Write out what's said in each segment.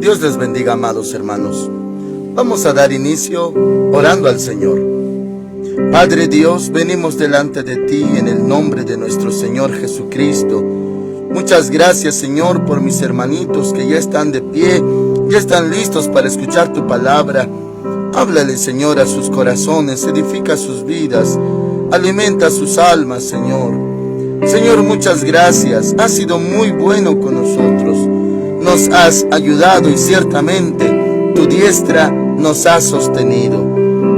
Dios les bendiga, amados hermanos. Vamos a dar inicio orando al Señor. Padre Dios, venimos delante de ti en el nombre de nuestro Señor Jesucristo. Muchas gracias, Señor, por mis hermanitos que ya están de pie, ya están listos para escuchar tu palabra. Háblale, Señor, a sus corazones, edifica sus vidas, alimenta sus almas, Señor. Señor, muchas gracias. Has sido muy bueno con nosotros. Nos has ayudado y ciertamente tu diestra nos ha sostenido.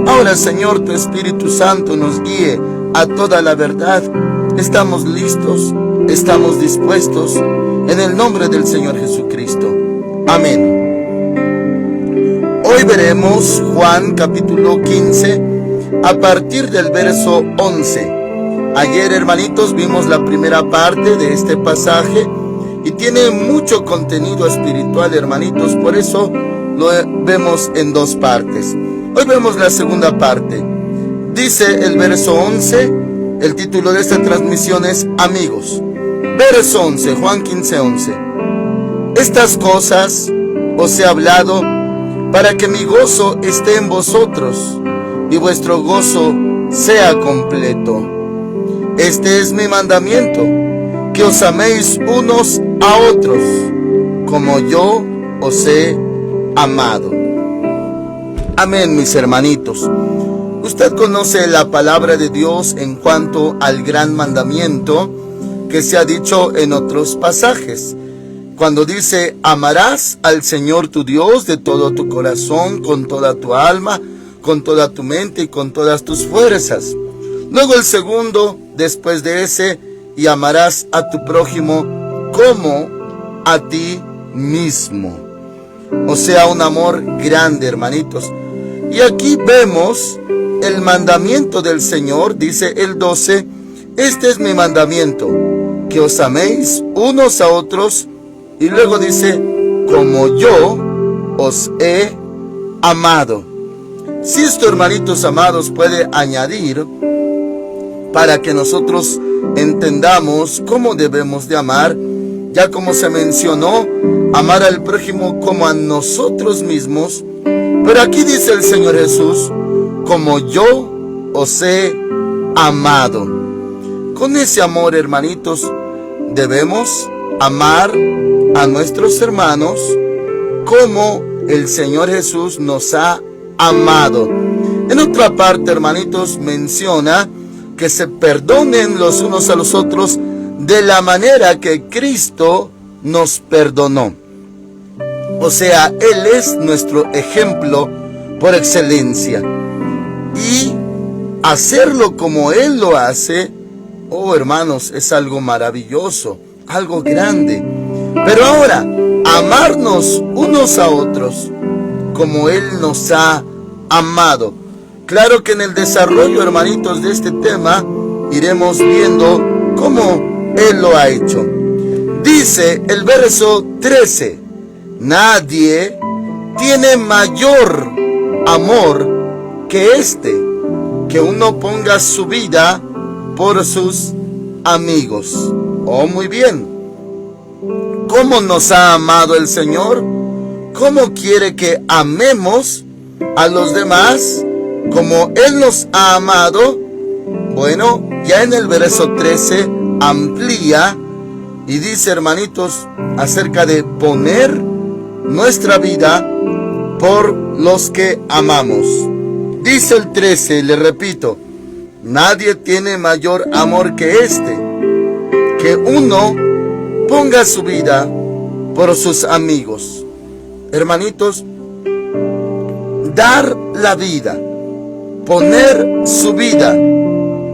Ahora, Señor, tu Espíritu Santo nos guíe a toda la verdad. Estamos listos, estamos dispuestos, en el nombre del Señor Jesucristo. Amén. Hoy veremos Juan capítulo 15 a partir del verso 11. Ayer, hermanitos, vimos la primera parte de este pasaje y tiene mucho contenido espiritual, hermanitos, por eso lo vemos en dos partes. Hoy vemos la segunda parte. Dice el verso 11, el título de esta transmisión es Amigos. Verso 11, Juan 15, 11. Estas cosas os he hablado para que mi gozo esté en vosotros y vuestro gozo sea completo. Este es mi mandamiento, que os améis unos a otros, como yo os he amado. Amén, mis hermanitos. Usted conoce la palabra de Dios en cuanto al gran mandamiento que se ha dicho en otros pasajes. Cuando dice, amarás al Señor tu Dios de todo tu corazón, con toda tu alma, con toda tu mente y con todas tus fuerzas. Luego el segundo, después de ese, y amarás a tu prójimo como a ti mismo. O sea, un amor grande, hermanitos. Y aquí vemos el mandamiento del Señor, dice el 12, este es mi mandamiento, que os améis unos a otros. Y luego dice, como yo os he amado. Si esto, hermanitos amados, puede añadir para que nosotros entendamos cómo debemos de amar, ya como se mencionó, amar al prójimo como a nosotros mismos. Pero aquí dice el Señor Jesús, como yo os he amado. Con ese amor, hermanitos, debemos amar a nuestros hermanos como el Señor Jesús nos ha amado. En otra parte, hermanitos, menciona que se perdonen los unos a los otros de la manera que Cristo nos perdonó. O sea, Él es nuestro ejemplo por excelencia. Y hacerlo como Él lo hace, oh hermanos, es algo maravilloso, algo grande. Pero ahora, amarnos unos a otros como Él nos ha amado. Claro que en el desarrollo, hermanitos, de este tema, iremos viendo cómo Él lo ha hecho. Dice el verso 13, nadie tiene mayor amor que este, que uno ponga su vida por sus amigos. Oh, muy bien. ¿Cómo nos ha amado el Señor? ¿Cómo quiere que amemos a los demás como Él nos ha amado? Bueno, ya en el verso 13 amplía y dice, hermanitos, acerca de poner nuestra vida por los que amamos. Dice el 13, le repito, nadie tiene mayor amor que este, que uno ponga su vida por sus amigos. Hermanitos, dar la vida, poner su vida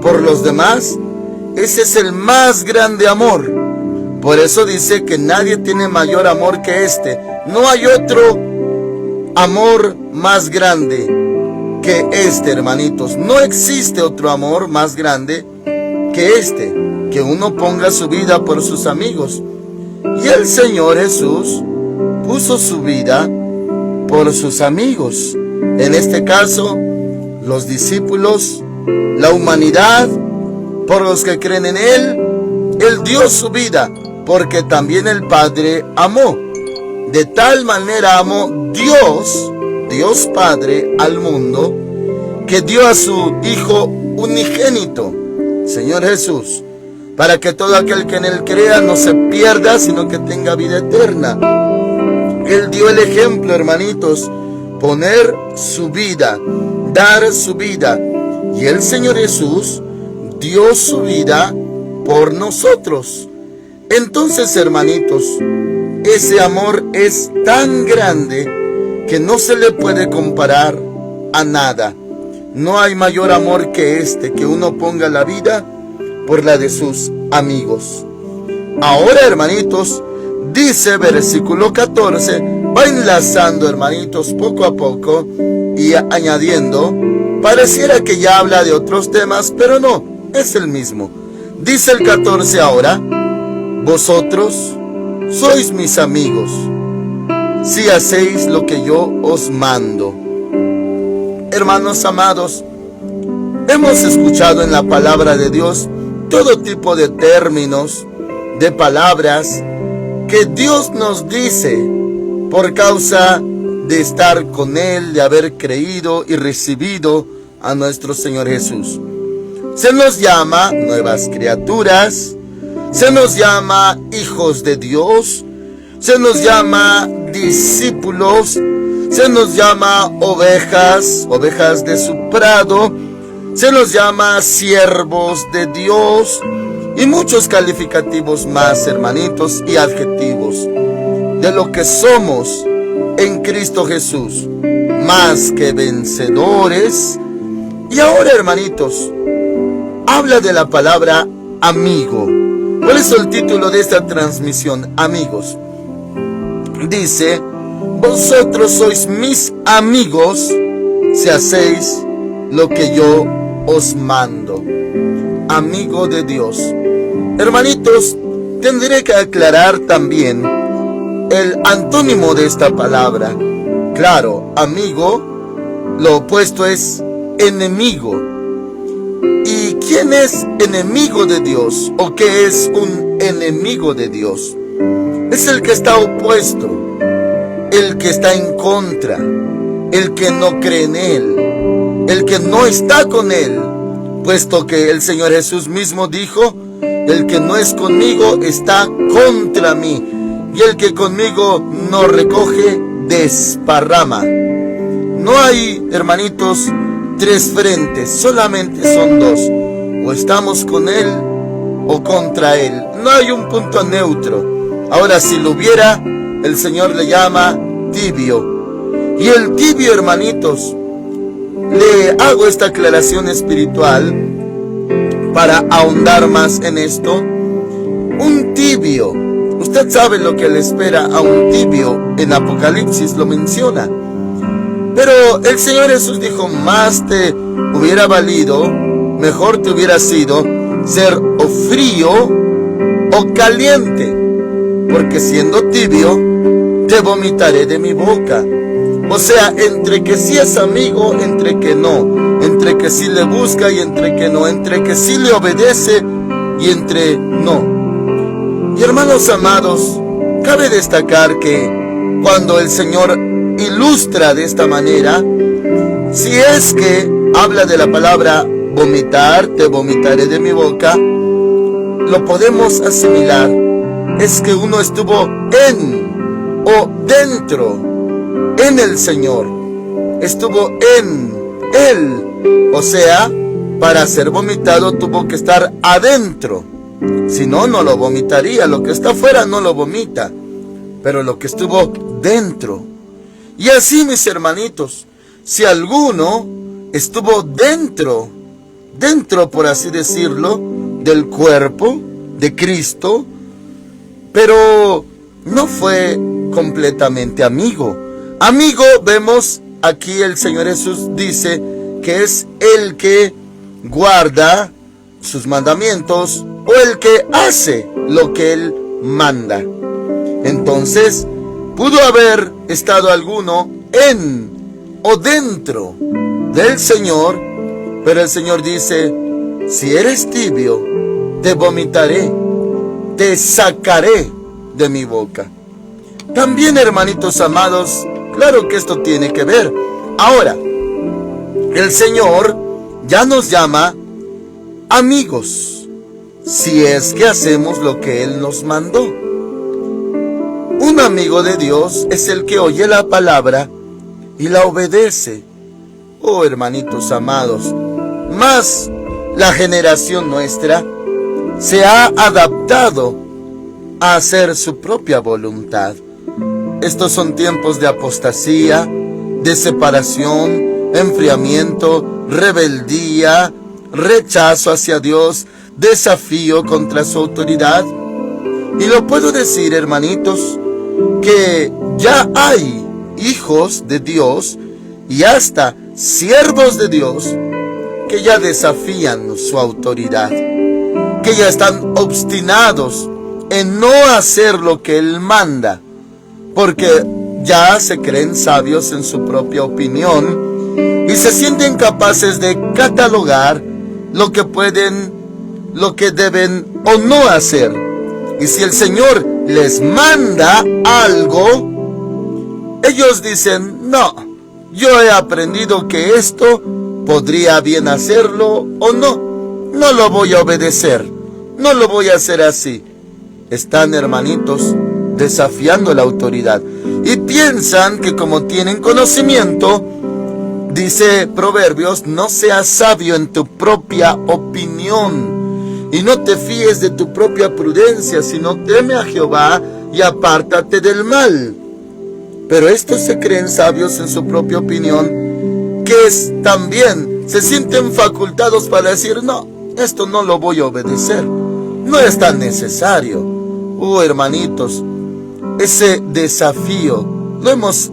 por los demás, ese es el más grande amor. Por eso dice que nadie tiene mayor amor que este. No hay otro amor más grande que este, hermanitos. No existe otro amor más grande que este, que uno ponga su vida por sus amigos. Y el Señor Jesús puso su vida por sus amigos. En este caso, los discípulos, la humanidad, por los que creen en Él. Él dio su vida porque también el Padre amó. De tal manera amó Dios Padre al mundo, que dio a su Hijo unigénito, Señor Jesús, para que todo aquel que en Él crea no se pierda, sino que tenga vida eterna. Él dio el ejemplo, hermanitos, poner su vida, dar su vida. Y el Señor Jesús dio su vida por nosotros. Entonces, hermanitos, ese amor es tan grande que no se le puede comparar a nada. No hay mayor amor que este, que uno ponga la vida por la de sus amigos. Ahora, hermanitos, dice versículo 14, va enlazando, hermanitos, poco a poco y añadiendo. Pareciera que ya habla de otros temas, pero no, es el mismo. Dice el 14 ahora: vosotros sois mis amigos, si hacéis lo que yo os mando. Hermanos amados, hemos escuchado en la palabra de Dios todo tipo de términos, de palabras que Dios nos dice por causa de estar con Él, de haber creído y recibido a nuestro Señor Jesús. Se nos llama nuevas criaturas, se nos llama hijos de Dios, se nos llama discípulos, se nos llama ovejas de su prado, se nos llama siervos de Dios y muchos calificativos más, hermanitos, y adjetivos de lo que somos en Cristo Jesús, más que vencedores. Y ahora, hermanitos, habla de la palabra amigo. Por eso el título de esta transmisión, amigos. Dice: vosotros sois mis amigos si hacéis lo que yo os mando. Amigo de Dios. Hermanitos, tendré que aclarar también el antónimo de esta palabra. Claro, amigo, lo opuesto es enemigo. ¿Y quién es enemigo de Dios? ¿O qué es un enemigo de Dios? Es el que está opuesto, el que está en contra, el que no cree en Él, el que no está con Él, puesto que el Señor Jesús mismo dijo: el que no es conmigo está contra mí, y el que conmigo no recoge, desparrama. No hay, hermanitos, tres frentes, solamente son dos: o estamos con Él o contra Él. No hay un punto neutro. Ahora, si lo hubiera, el Señor le llama tibio. Y el tibio, hermanitos, le hago esta aclaración espiritual para ahondar más en esto. Un tibio, usted sabe lo que le espera a un tibio, en Apocalipsis lo menciona. Pero el Señor Jesús dijo: más te hubiera valido, mejor te hubiera sido ser o frío o caliente, porque siendo tibio te vomitaré de mi boca. O sea, entre que sí es amigo, entre que no, entre que sí le busca y entre que no, entre que sí le obedece y entre no. Y hermanos amados, cabe destacar que cuando el Señor ilustra de esta manera, si es que habla de la palabra vomitar, te vomitaré de mi boca, lo podemos asimilar. Es que uno estuvo en o dentro, en el Señor, estuvo en Él. O sea, para ser vomitado tuvo que estar adentro. Si no, no lo vomitaría. Lo que está afuera no lo vomita, pero lo que estuvo dentro. Y así, mis hermanitos, si alguno estuvo dentro, por así decirlo, del cuerpo de Cristo, pero no fue completamente amigo. Amigo, vemos aquí el Señor Jesús dice que es el que guarda sus mandamientos o el que hace lo que Él manda. Entonces, pudo haber estado alguno en o dentro del Señor, pero el Señor dice: si eres tibio, te vomitaré, te sacaré de mi boca. También, hermanitos amados, claro que esto tiene que ver. Ahora, el Señor ya nos llama amigos, si es que hacemos lo que Él nos mandó. Un amigo de Dios es el que oye la palabra y la obedece. Oh, hermanitos amados, más la generación nuestra se ha adaptado a hacer su propia voluntad. Estos son tiempos de apostasía, de separación, enfriamiento, rebeldía, rechazo hacia Dios, desafío contra su autoridad. Y lo puedo decir, hermanitos, que ya hay hijos de Dios y hasta siervos de Dios que ya desafían su autoridad, que ya están obstinados en no hacer lo que Él manda, porque ya se creen sabios en su propia opinión y se sienten capaces de catalogar lo que pueden, lo que deben o no hacer. Y si el Señor les manda algo, ellos dicen: no, yo he aprendido que esto podría bien hacerlo o no lo voy a obedecer, no lo voy a hacer así. Están, hermanitos, desafiando la autoridad y piensan que como tienen conocimiento, dice Proverbios, no seas sabio en tu propia opinión y no te fíes de tu propia prudencia, sino teme a Jehová y apártate del mal. Pero estos se creen sabios en su propia opinión, que también se sienten facultados para decir: no, esto no lo voy a obedecer, no es tan necesario. Hermanitos, ese desafío lo hemos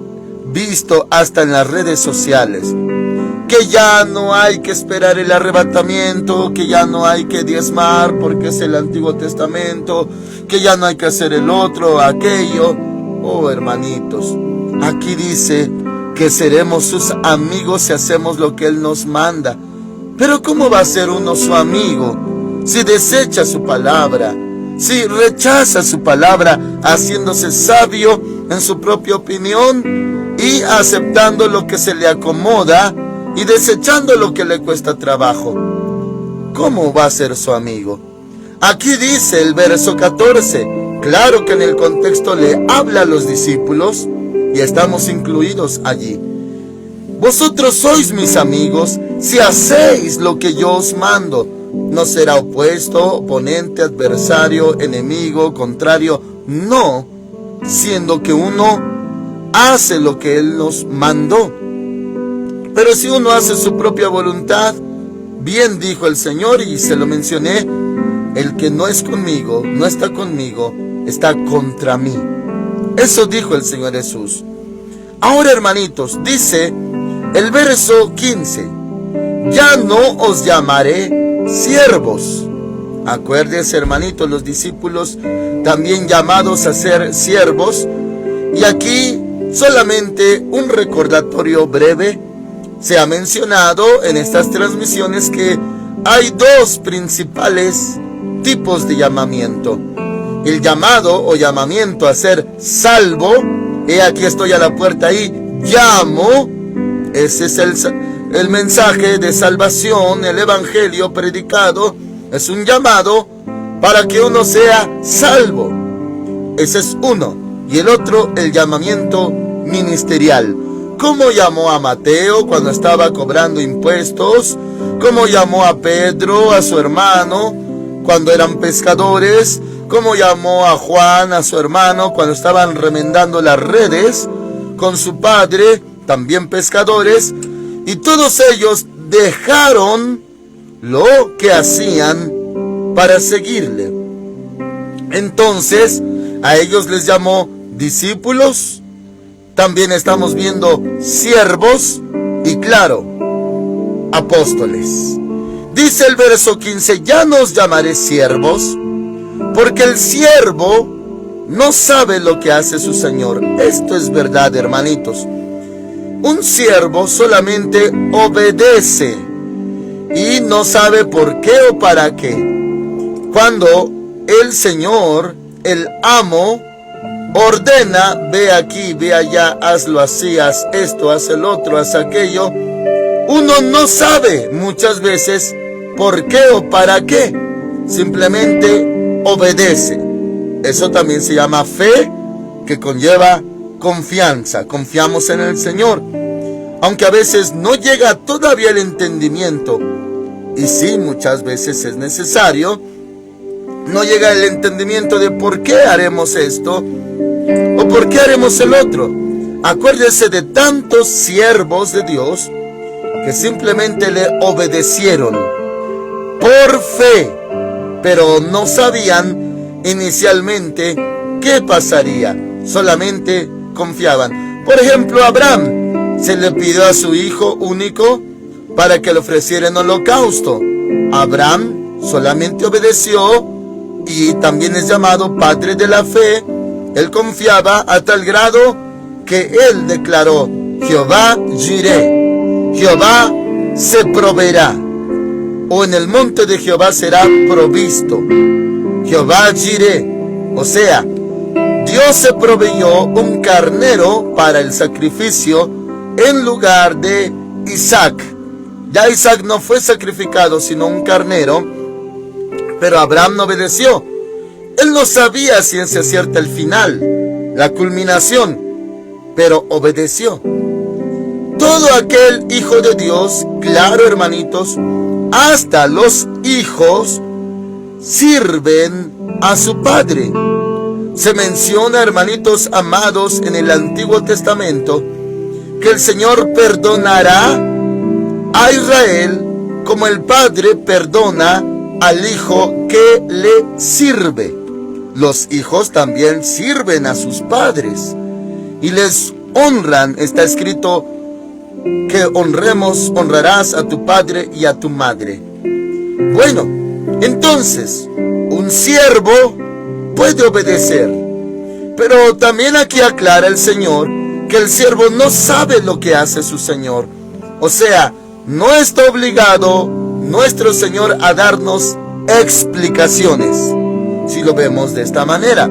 visto hasta en las redes sociales, que ya no hay que esperar el arrebatamiento, que ya no hay que diezmar porque es el Antiguo Testamento, que ya no hay que hacer el otro, aquello. Hermanitos, aquí dice que seremos sus amigos si hacemos lo que Él nos manda. Pero ¿cómo va a ser uno su amigo si desecha su palabra? Si rechaza su palabra, haciéndose sabio en su propia opinión y aceptando lo que se le acomoda y desechando lo que le cuesta trabajo. ¿Cómo va a ser su amigo? Aquí dice el verso 14, claro que en el contexto le habla a los discípulos y estamos incluidos allí. Vosotros sois mis amigos si hacéis lo que yo os mando. No será opuesto, oponente, adversario, enemigo, contrario. No, siendo que uno hace lo que Él nos mandó. Pero si uno hace su propia voluntad, bien dijo el Señor, y se lo mencioné, el que no es conmigo, no está conmigo, está contra mí. Eso dijo el Señor Jesús. Ahora, hermanitos, dice el verso 15, ya no os llamaré siervos. Acuérdense, hermanitos, los discípulos también llamados a ser siervos. Y aquí solamente un recordatorio breve. Se ha mencionado en estas transmisiones que hay dos principales tipos de llamamiento. El llamado o llamamiento a ser salvo. Aquí estoy a la puerta y llamo. Ese es el mensaje de salvación, el evangelio predicado. Es un llamado para que uno sea salvo. Ese es uno. Y el otro, el llamamiento ministerial. ¿Cómo llamó a Mateo cuando estaba cobrando impuestos? ¿Cómo llamó a Pedro, a su hermano, cuando eran pescadores? ¿Cómo llamó a Juan, a su hermano, cuando estaban remendando las redes con su padre, también pescadores? Y todos ellos dejaron lo que hacían para seguirle. Entonces, a ellos les llamó discípulos. También estamos viendo siervos y, claro, apóstoles. Dice el verso 15, ya no os llamaré siervos, porque el siervo no sabe lo que hace su Señor. Esto es verdad, hermanitos. Un siervo solamente obedece y no sabe por qué o para qué. Cuando el Señor, el amo, ordena, ve aquí, ve allá, hazlo así, haz esto, haz el otro, haz aquello, uno no sabe muchas veces por qué o para qué, simplemente obedece. Eso también se llama fe, que conlleva confianza. Confiamos en el Señor, aunque a veces no llega todavía el entendimiento, y sí, muchas veces es necesario, no llega el entendimiento de por qué haremos esto o por qué haremos el otro. Acuérdese de tantos siervos de Dios que simplemente le obedecieron por fe, pero no sabían inicialmente qué pasaría, solamente confiaban. Por ejemplo, Abraham se le pidió a su hijo único para que le ofreciera en holocausto. Abraham solamente obedeció y también es llamado padre de la fe. Él confiaba a tal grado que él declaró: Jehová Jireh, Jehová se proveerá, o en el monte de Jehová será provisto. Jehová Jireh, o sea, Dios se proveyó un carnero para el sacrificio en lugar de Isaac. Ya Isaac no fue sacrificado, sino un carnero, pero Abraham no obedeció. Él no sabía si ciencia cierta el final, la culminación, pero obedeció. Todo aquel hijo de Dios, claro, hermanitos, hasta los hijos sirven a su padre. Se menciona, hermanitos amados, en el Antiguo Testamento, que el Señor perdonará a Israel como el padre perdona al hijo que le sirve. Los hijos también sirven a sus padres y les honran. Está escrito que honrarás a tu padre y a tu madre. Bueno, entonces, un siervo puede obedecer, pero también aquí aclara el Señor que el siervo no sabe lo que hace su Señor. O sea, no está obligado nuestro Señor a darnos explicaciones, si lo vemos de esta manera.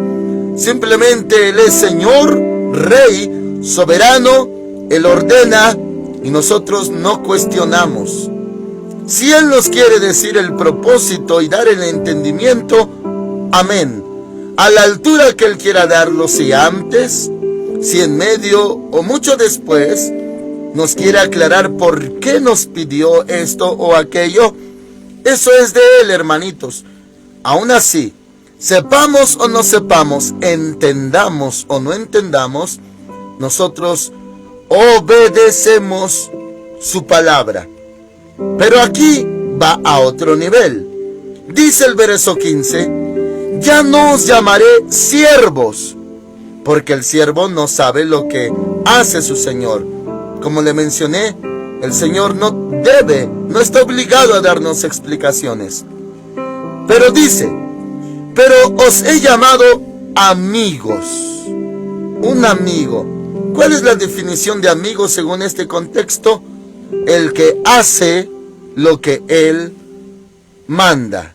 Simplemente Él es Señor, Rey, soberano, Él ordena y nosotros no cuestionamos. Si Él nos quiere decir el propósito y dar el entendimiento, amén. A la altura que Él quiera darlo, si antes, si en medio o mucho después, nos quiere aclarar por qué nos pidió esto o aquello, eso es de Él, hermanitos. Aún así, sepamos o no sepamos, entendamos o no entendamos, nosotros obedecemos su palabra. Pero aquí va a otro nivel. Dice el verso 15: ya no os llamaré siervos, porque el siervo no sabe lo que hace su Señor. Como le mencioné, el Señor no está obligado a darnos explicaciones. Pero dice: pero os he llamado amigos. Un amigo. ¿Cuál es la definición de amigo según este contexto? El que hace lo que Él manda.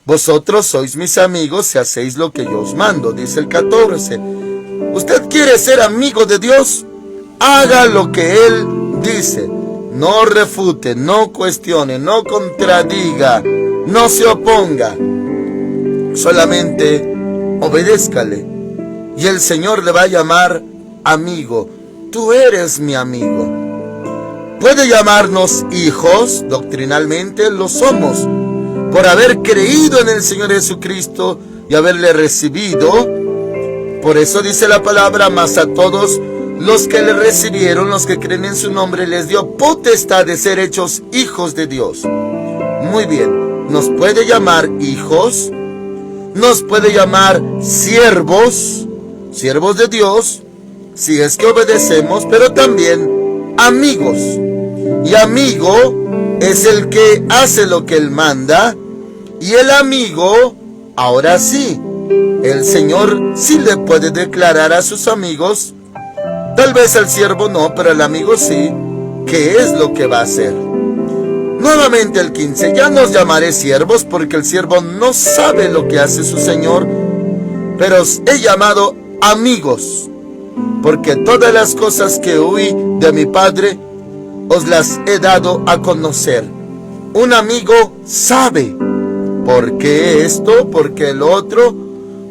Vosotros sois mis amigos si hacéis lo que yo os mando, dice el 14. ¿Usted quiere ser amigo de Dios? Haga lo que Él dice. No refute, no cuestione, no contradiga, no se oponga. Solamente obedézcale. Y el Señor le va a llamar amigo. Tú eres mi amigo. Puede llamarnos hijos, doctrinalmente lo somos, por haber creído en el Señor Jesucristo y haberle recibido. Por eso dice la palabra: mas a todos los que le recibieron, los que creen en su nombre, les dio potestad de ser hechos hijos de Dios. Muy bien, nos puede llamar hijos, nos puede llamar siervos, siervos de Dios, si es que obedecemos, pero también amigos. Y amigo es el que hace lo que Él manda, y el amigo, ahora sí, el Señor sí le puede declarar a sus amigos, tal vez al siervo no, pero al amigo sí, qué es lo que va a hacer. Nuevamente el 15: ya no os llamaré siervos, porque el siervo no sabe lo que hace su Señor, pero os he llamado amigos, porque todas las cosas que oí de mi Padre os las he dado a conocer. Un amigo sabe por qué esto, por qué el otro,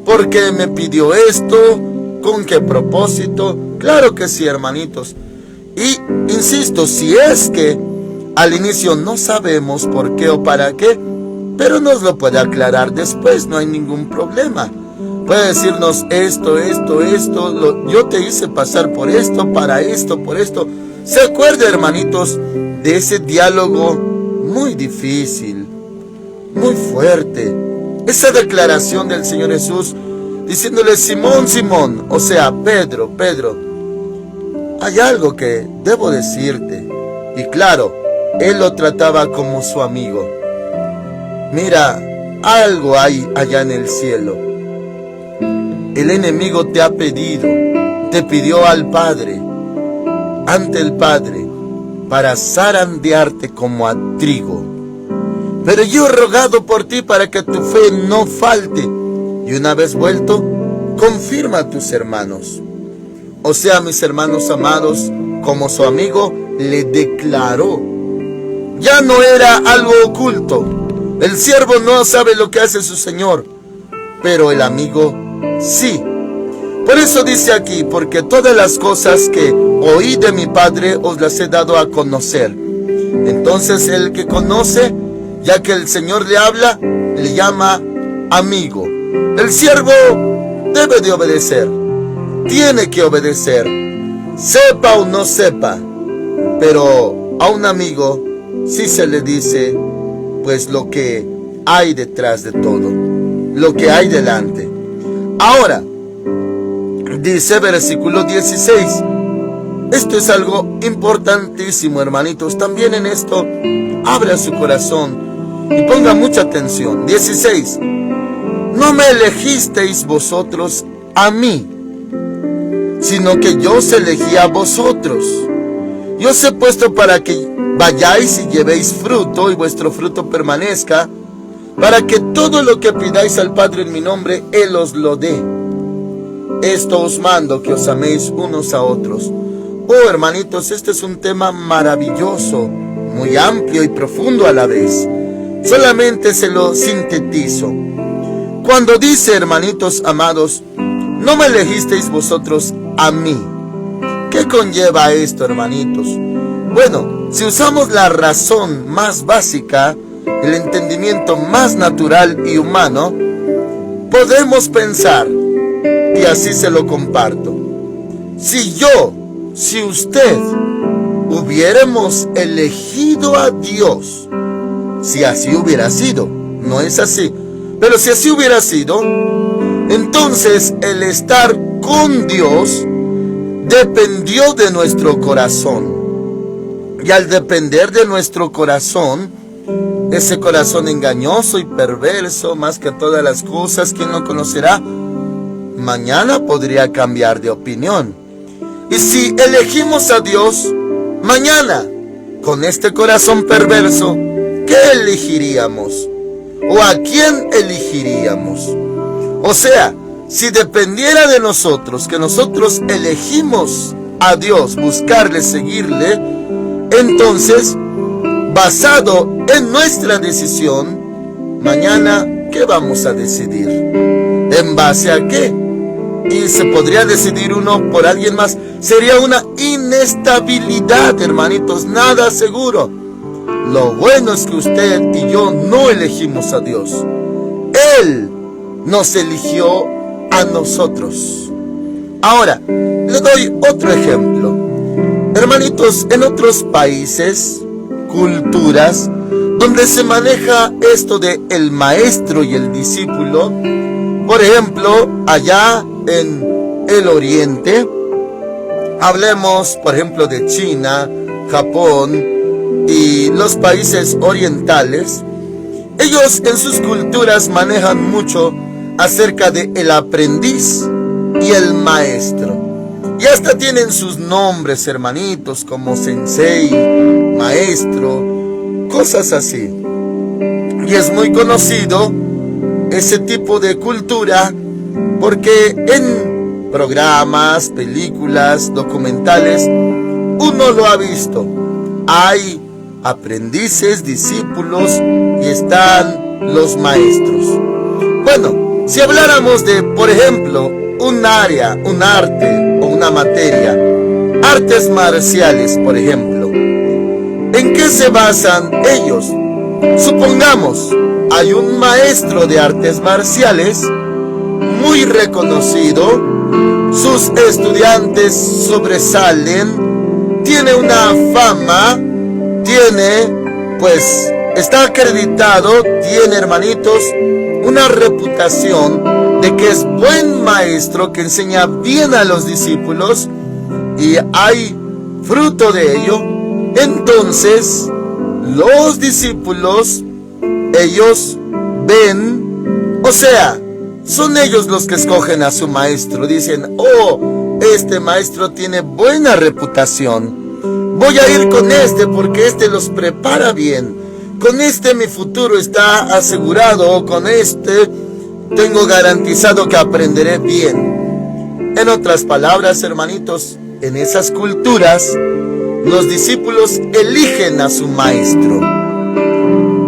por qué me pidió esto, con qué propósito. Claro que sí, hermanitos. Y insisto, si es que al inicio no sabemos por qué o para qué, pero nos lo puede aclarar después, no hay ningún problema. Puede decirnos esto, yo te hice pasar por esto, para esto, por esto. ¿Se acuerda, hermanitos, de ese diálogo muy difícil, muy fuerte? Esa declaración del Señor Jesús diciéndole: Simón, Simón, o sea, Pedro, hay algo que debo decirte. Y claro, él lo trataba como su amigo. Mira, algo hay allá en el cielo. El enemigo te pidió al Padre, ante el Padre, para zarandearte como a trigo. Pero yo he rogado por ti para que tu fe no falte. Y una vez vuelto, confirma a tus hermanos. O sea, mis hermanos amados, como su amigo, le declaró. Ya no era algo oculto. El siervo no sabe lo que hace su señor, pero el amigo sí. Por eso dice aquí: porque todas las cosas que oí de mi Padre os las he dado a conocer. Entonces el que conoce, ya que el Señor le habla, le llama amigo. El siervo debe de obedecer, tiene que obedecer, sepa o no sepa. Pero a un amigo sí se le dice pues lo que hay detrás de todo, lo que hay delante. Ahora, dice versículo 16. Esto es algo importantísimo, hermanitos. También en esto, abra su corazón y ponga mucha atención. 16. No me elegisteis vosotros a mí, sino que yo os elegí a vosotros. Yo os he puesto para que vayáis y llevéis fruto, y vuestro fruto permanezca, para que todo lo que pidáis al Padre en mi nombre, Él os lo dé. Esto os mando, que os améis unos a otros. Oh, hermanitos, este es un tema maravilloso, muy amplio y profundo a la vez. Solamente se lo sintetizo. Cuando dice, hermanitos amados, no me elegisteis vosotros a mí, ¿qué conlleva esto, hermanitos? Bueno, si usamos la razón más básica, el entendimiento más natural y humano, podemos pensar, y así se lo comparto: si usted hubiéramos elegido a Dios, si así hubiera sido, no es así, pero si así hubiera sido, entonces el estar con Dios dependió de nuestro corazón. Y al depender de nuestro corazón, ese corazón engañoso y perverso, más que todas las cosas, ¿quién lo conocerá? Mañana podría cambiar de opinión. Y si elegimos a Dios, mañana, con este corazón perverso, ¿qué elegiríamos? ¿O a quién elegiríamos? O sea, si dependiera de nosotros, que nosotros elegimos a Dios, buscarle, seguirle, entonces, basado en nuestra decisión, mañana, ¿qué vamos a decidir? ¿En base a qué? Y se podría decidir uno por alguien más. Sería una inestabilidad, hermanitos, nada seguro. Lo bueno es que usted y yo no elegimos a Dios. Él nos eligió a nosotros. Ahora, le doy otro ejemplo. Hermanitos, en otros países, culturas, donde se maneja esto de el maestro y el discípulo, por ejemplo, allá en el oriente, hablemos por ejemplo de China, Japón y los países orientales, ellos en sus culturas manejan mucho acerca de el aprendiz y el maestro. Y hasta tienen sus nombres, hermanitos, como sensei, maestro, cosas así. Y es muy conocido ese tipo de cultura porque en programas, películas, documentales, uno lo ha visto. Hay aprendices, discípulos y están los maestros. Bueno, si habláramos de, por ejemplo, un área, un arte o una materia, artes marciales, por ejemplo, ¿en qué se basan ellos? Supongamos, hay un maestro de artes marciales muy reconocido, sus estudiantes sobresalen, tiene una fama, está acreditado, tiene, hermanitos, una reputación de que es buen maestro, que enseña bien a los discípulos y hay fruto de ello. Entonces, los discípulos, ellos ven, o sea, son ellos los que escogen a su maestro. Dicen, oh, este maestro tiene buena reputación, voy a ir con este porque este los prepara bien, con este mi futuro está asegurado, con este tengo garantizado que aprenderé bien. En otras palabras, hermanitos, en esas culturas los discípulos eligen a su maestro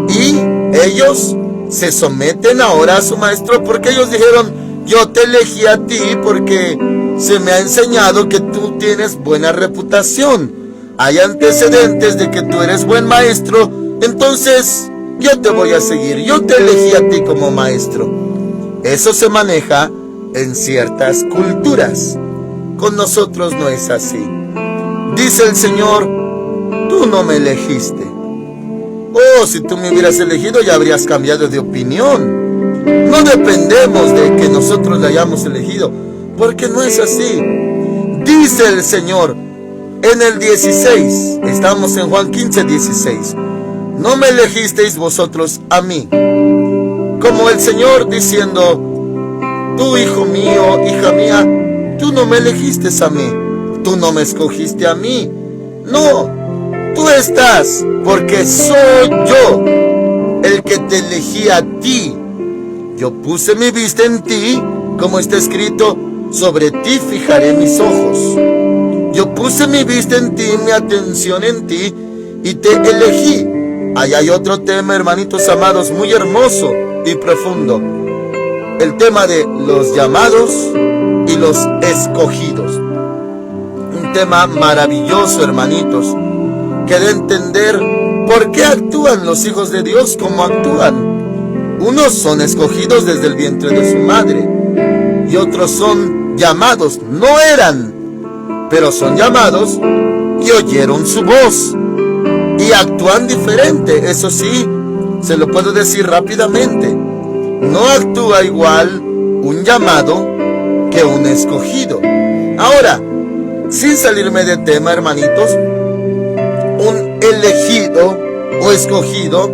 y ellos se someten ahora a su maestro, porque ellos dijeron, yo te elegí a ti porque se me ha enseñado que tú tienes buena reputación, hay antecedentes de que tú eres buen maestro, entonces yo te voy a seguir, yo te elegí a ti como maestro. Eso se maneja en ciertas culturas. Con nosotros no es así. Dice el Señor, tú no me elegiste. Oh, si tú me hubieras elegido ya habrías cambiado de opinión. No dependemos de que nosotros le hayamos elegido, porque no es así. Dice el Señor en el 16, estamos en Juan 15, 16. No me elegisteis vosotros a mí. Como el Señor diciendo, tú, hijo mío, hija mía, tú no me elegiste a mí, tú no me escogiste a mí. No, tú estás porque soy yo el que te elegí a ti. Yo puse mi vista en ti, como está escrito, sobre ti fijaré mis ojos. Yo puse mi vista en ti, mi atención en ti, y te elegí. Ahí hay otro tema, hermanitos amados, muy hermoso y profundo. El tema de los llamados y los escogidos. Un tema maravilloso, hermanitos, que de entender por qué actúan los hijos de Dios como actúan. Unos son escogidos desde el vientre de su madre y otros son llamados. No eran, pero son llamados y oyeron su voz y actúan diferente. Eso sí, se lo puedo decir rápidamente. No actúa igual un llamado que un escogido. Ahora, sin salirme de tema, hermanitos, un elegido o escogido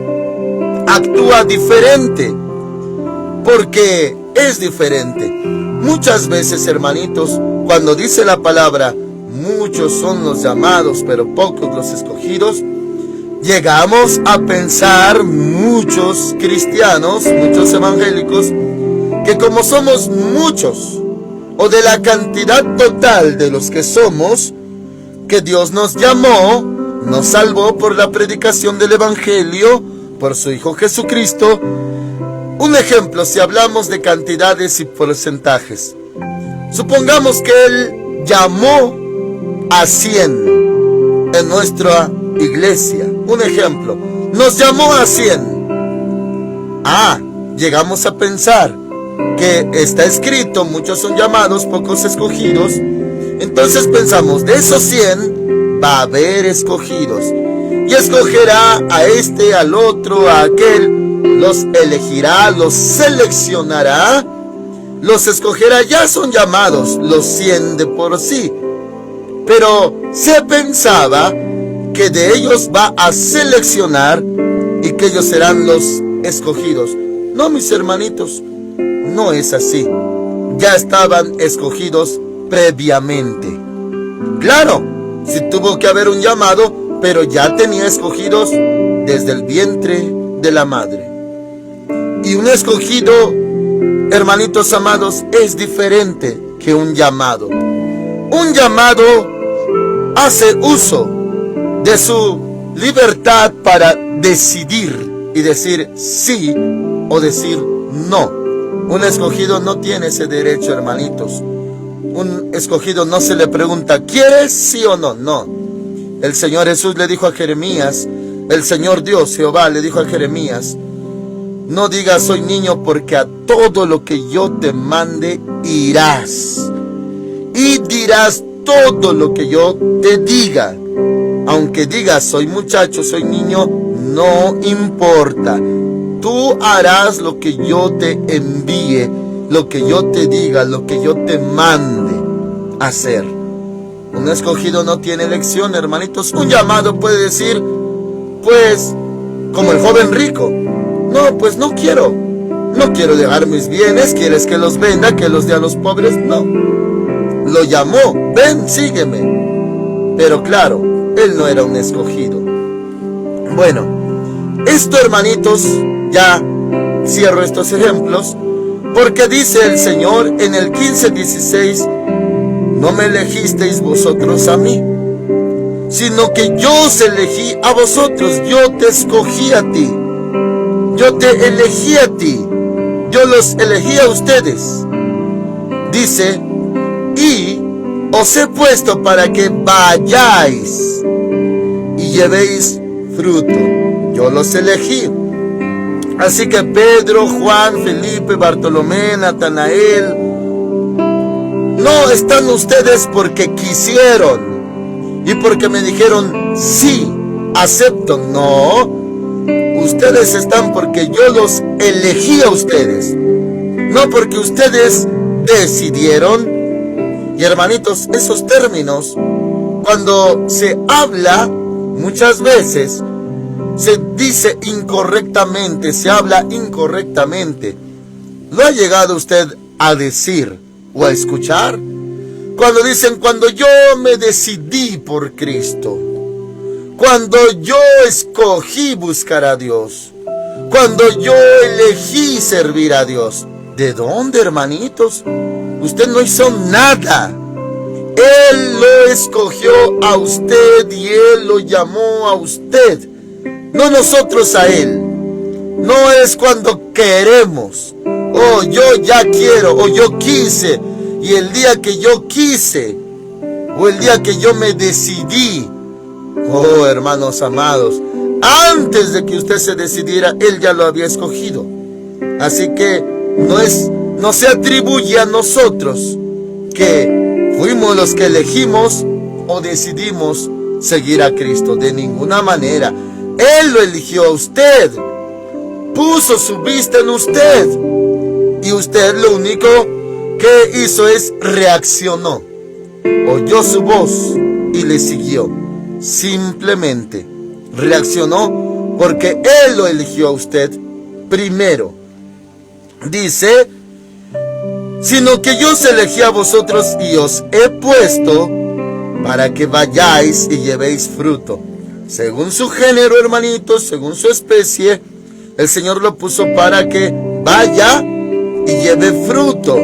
actúa diferente, porque es diferente. Muchas veces, hermanitos, cuando dice la palabra, muchos son los llamados, pero pocos los escogidos, llegamos a pensar muchos cristianos, muchos evangélicos, que como somos muchos, o de la cantidad total de los que somos, que Dios nos llamó, nos salvó por la predicación del Evangelio, por su Hijo Jesucristo. Un ejemplo, si hablamos de cantidades y porcentajes, supongamos que Él llamó a 100 en nuestra iglesia. Un ejemplo, nos llamó a 100. Llegamos a pensar que está escrito, muchos son llamados, pocos escogidos. Entonces pensamos, de esos 100 va a haber escogidos, y escogerá a este, al otro, a aquel, los elegirá, los seleccionará, los escogerá. Ya son llamados los 100 de por sí, pero se pensaba que de ellos va a seleccionar y que ellos serán los escogidos. No, mis hermanitos, no es así. Ya estaban escogidos previamente. Claro, sí tuvo que haber un llamado, pero ya tenía escogidos desde el vientre de la madre. Y un escogido, hermanitos amados, es diferente que un llamado. Un llamado hace uso de su libertad para decidir y decir sí o decir no. Un escogido no tiene ese derecho, hermanitos. Un escogido no se le pregunta, ¿quieres sí o no? No. El Señor Jesús le dijo a Jeremías, el Señor Dios, Jehová, le dijo a Jeremías, no digas soy niño, porque a todo lo que yo te mande irás. Y dirás todo lo que yo te diga. Aunque digas soy muchacho, soy niño, no importa. Tú harás lo que yo te envíe, lo que yo te diga, lo que yo te mande hacer. Un escogido no tiene elección, hermanitos. Un llamado puede decir, pues, como el joven rico, no, pues no quiero dejar mis bienes. ¿Quieres que los venda, que los dé a los pobres? No. Lo llamó, ven, sígueme. Pero claro, él no era un escogido. Bueno, esto, hermanitos, ya cierro estos ejemplos, porque dice el Señor en el 15:16, no me elegisteis vosotros a mí, sino que yo os elegí a vosotros. Yo te escogí a ti, yo te elegí a ti, yo los elegí a ustedes. Dice, y os he puesto para que vayáis y llevéis fruto. Yo los elegí. Así que Pedro, Juan, Felipe, Bartolomé, Natanael, no están ustedes porque quisieron y porque me dijeron sí, acepto. No, ustedes están porque yo los elegí a ustedes, no porque ustedes decidieron. Y hermanitos, esos términos, cuando se habla, muchas veces se dice incorrectamente, se habla incorrectamente. ¿Lo ha llegado usted a decir o a escuchar? Cuando dicen, cuando yo me decidí por Cristo, cuando yo escogí buscar a Dios, cuando yo elegí servir a Dios. ¿De dónde, hermanitos? Usted no hizo nada. Él lo escogió a usted y Él lo llamó a usted, no nosotros a Él. No es cuando queremos, oh, yo ya quiero, o yo quise, y el día que yo quise, o el día que yo me decidí. Oh, hermanos amados, antes de que usted se decidiera, Él ya lo había escogido. Así que no se atribuye a nosotros que fuimos los que elegimos o decidimos seguir a Cristo. De ninguna manera. Él lo eligió a usted, puso su vista en usted, y usted lo único que hizo es reaccionó, oyó su voz y le siguió. Simplemente reaccionó porque Él lo eligió a usted primero. Dice, sino que yo os elegí a vosotros y os he puesto para que vayáis y llevéis fruto. Según su género, hermanitos, según su especie, el Señor lo puso para que vaya y lleve fruto.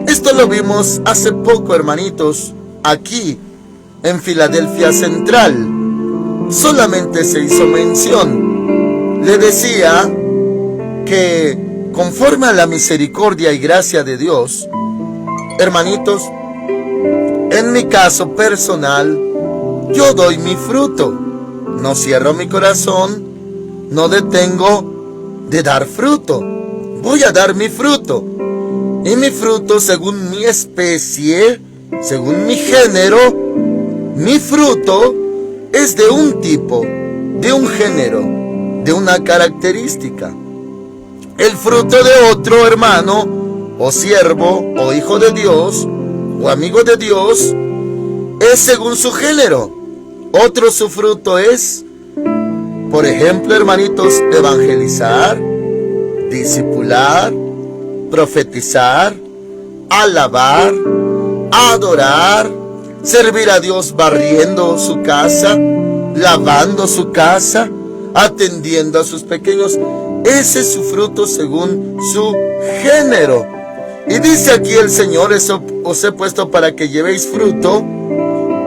Esto lo vimos hace poco, hermanitos, aquí en Filadelfia Central. Solamente se hizo mención. Le decía que conforme a la misericordia y gracia de Dios, hermanitos, en mi caso personal, yo doy mi fruto. No cierro mi corazón, no detengo de dar fruto. Voy a dar mi fruto. Y mi fruto, según mi especie, según mi género, mi fruto es de un tipo, de un género, de una característica. El fruto de otro hermano, o siervo, o hijo de Dios, o amigo de Dios, es según su género. Otro su fruto es, por ejemplo, hermanitos, evangelizar, discipular, profetizar, alabar, adorar, servir a Dios barriendo su casa, lavando su casa, atendiendo a sus pequeños. Ese es su fruto según su género. Y dice aquí el Señor, eso os he puesto para que llevéis fruto.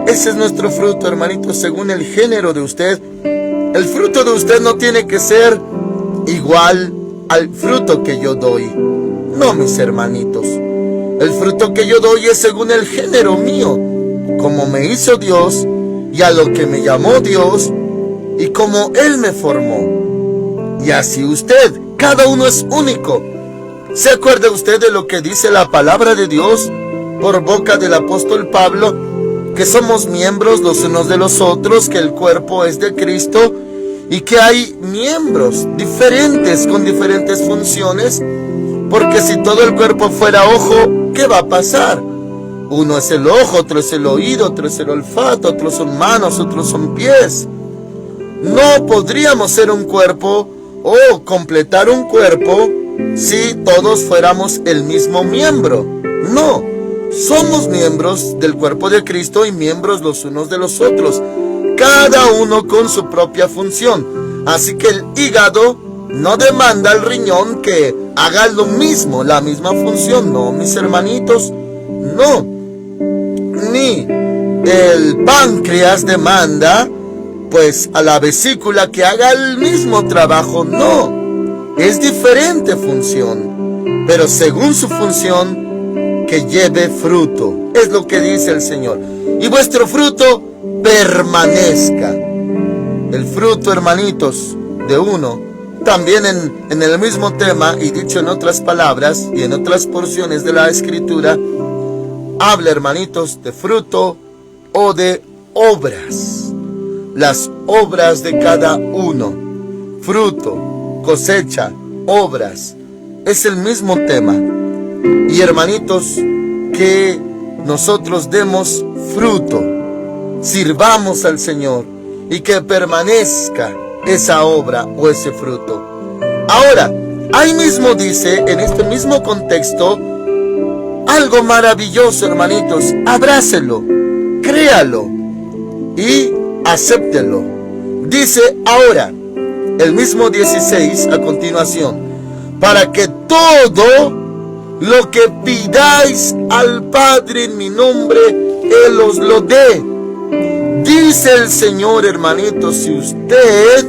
Ese es nuestro fruto, hermanitos, según el género de usted. El fruto de usted no tiene que ser igual al fruto que yo doy. No, mis hermanitos. El fruto que yo doy es según el género mío, como me hizo Dios y a lo que me llamó Dios y como Él me formó. Y así usted, cada uno es único. ¿Se acuerda usted de lo que dice la palabra de Dios por boca del apóstol Pablo? Que somos miembros los unos de los otros, que el cuerpo es de Cristo y que hay miembros diferentes con diferentes funciones. Porque si todo el cuerpo fuera ojo, ¿qué va a pasar? Uno es el ojo, otro es el oído, otro es el olfato, otros son manos, otros son pies. No podríamos ser un cuerpo o completar un cuerpo si todos fuéramos el mismo miembro. No, somos miembros del cuerpo de Cristo y miembros los unos de los otros, cada uno con su propia función. Así que el hígado no demanda al riñón que haga lo mismo, la misma función. No, mis hermanitos, no. Ni el páncreas demanda pues a la vesícula que haga el mismo trabajo. No, es diferente función, pero según su función que lleve fruto. Es lo que dice el Señor. Y vuestro fruto permanezca. El fruto, hermanitos, de uno, también en el mismo tema y dicho en otras palabras y en otras porciones de la Escritura, habla, hermanitos, de fruto o de obras. Las obras de cada uno. Fruto, cosecha, obras. Es el mismo tema. Y hermanitos, que nosotros demos fruto, sirvamos al Señor y que permanezca esa obra o ese fruto. Ahora, ahí mismo dice, en este mismo contexto, algo maravilloso, hermanitos. Abrácelo, créalo y acéptelo. Dice ahora, el mismo 16 a continuación, para que todo lo que pidáis al Padre en mi nombre, Él os lo dé. Dice el Señor, hermanitos, si usted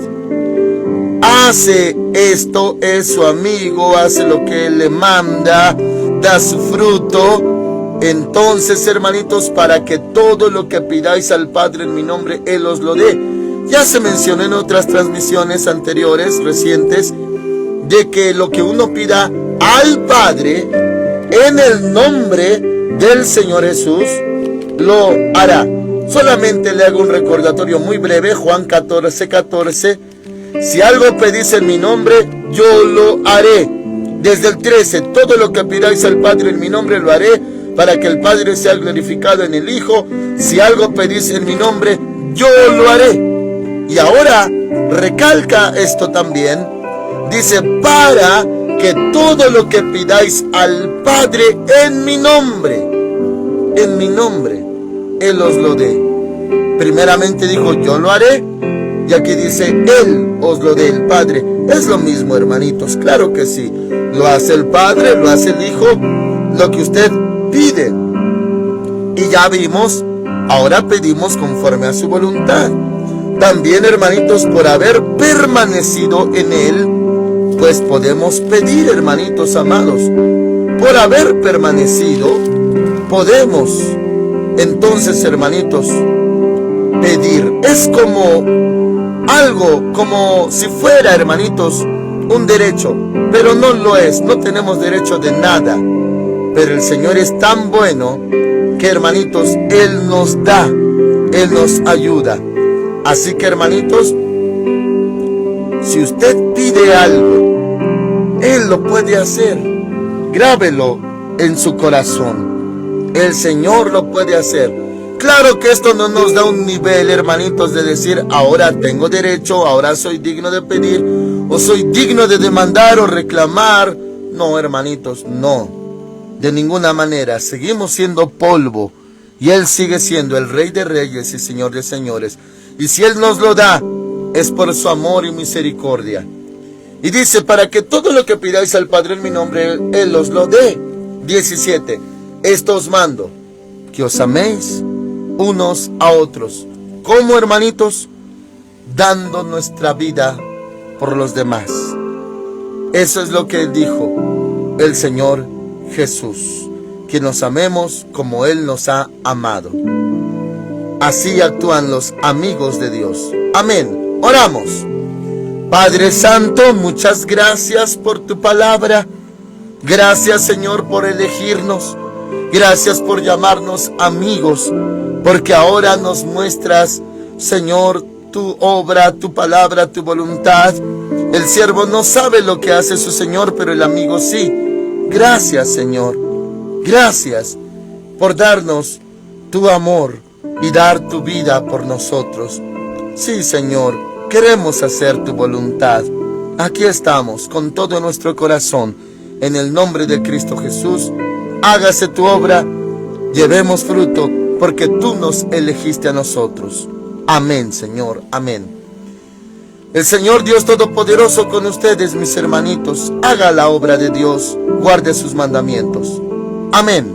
hace esto, es su amigo, hace lo que Él le manda, da su fruto, entonces, hermanitos, para que todo lo que pidáis al Padre en mi nombre, Él os lo dé. Ya se mencionó en otras transmisiones anteriores, recientes, de que lo que uno pida al Padre en el nombre del Señor Jesús, lo hará. Solamente le hago un recordatorio muy breve, Juan 14:14. Si algo pedís en mi nombre, yo lo haré. Desde el 13, todo lo que pidáis al Padre en mi nombre lo haré, para que el Padre sea glorificado en el Hijo. Si algo pedís en mi nombre, yo lo haré. Y ahora recalca esto también. Dice, para que todo lo que pidáis al Padre en mi nombre, Él os lo dé. Primeramente dijo, yo lo haré. Y aquí dice, Él os lo dé, el Padre. Es lo mismo, hermanitos, claro que sí. Lo hace el Padre, lo hace el Hijo, lo que usted pide. Y ya vimos, ahora pedimos conforme a su voluntad. También, hermanitos, por haber permanecido en Él, pues podemos pedir, hermanitos amados. Por haber permanecido, podemos, entonces, hermanitos, pedir. Es como algo, como si fuera, hermanitos, un derecho, pero no lo es. No tenemos derecho de nada, pero el Señor es tan bueno que, hermanitos, Él nos da, Él nos ayuda. Así que, hermanitos, si usted pide algo, Él lo puede hacer. Grábelo en su corazón. El Señor lo puede hacer. Claro que esto no nos da un nivel, hermanitos, de decir, ahora tengo derecho, ahora soy digno de pedir, o soy digno de demandar o reclamar. No, hermanitos, no. De ninguna manera. Seguimos siendo polvo y Él sigue siendo el Rey de Reyes y Señor de Señores. Y si Él nos lo da, es por su amor y misericordia. Y dice, para que todo lo que pidáis al Padre en mi nombre, Él os lo dé. 17. Esto os mando, que os améis unos a otros, como hermanitos, dando nuestra vida por los demás. Eso es lo que dijo el Señor Jesús, que nos amemos como Él nos ha amado. Así actúan los amigos de Dios. Amén. Oramos. Padre Santo, muchas gracias por tu palabra. Gracias, Señor, por elegirnos. Gracias por llamarnos amigos, porque ahora nos muestras, Señor, tu obra, tu palabra, tu voluntad. El siervo no sabe lo que hace su Señor, pero el amigo sí. Gracias, Señor. Gracias por darnos tu amor y dar tu vida por nosotros. Sí, Señor, queremos hacer tu voluntad. Aquí estamos con todo nuestro corazón. En el nombre de Cristo Jesús, hágase tu obra, llevemos fruto, porque tú nos elegiste a nosotros. Amén, Señor, amén. El Señor Dios Todopoderoso con ustedes, mis hermanitos, haga la obra de Dios, guarde sus mandamientos. Amén.